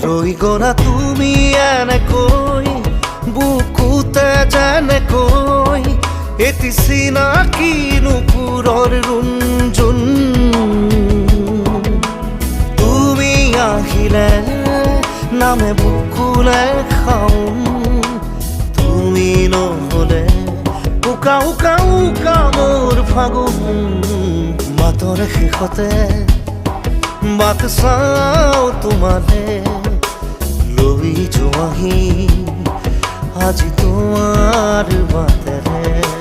ৰৈ গলা তুমি এনেকৈ বুকুতে যেনেকৈ এটি চিনাকি নুপুৰৰ ৰুণজুন তুমি আহিলে নামে বুকুলে খাওঁ তুমি নহলে উকা উকা উকা মোৰ ফাগুন মাতৰ শেষতে বাট চাওঁ তোমালে লৈ যোৱাহি আজি তোমাৰ বাটেৰে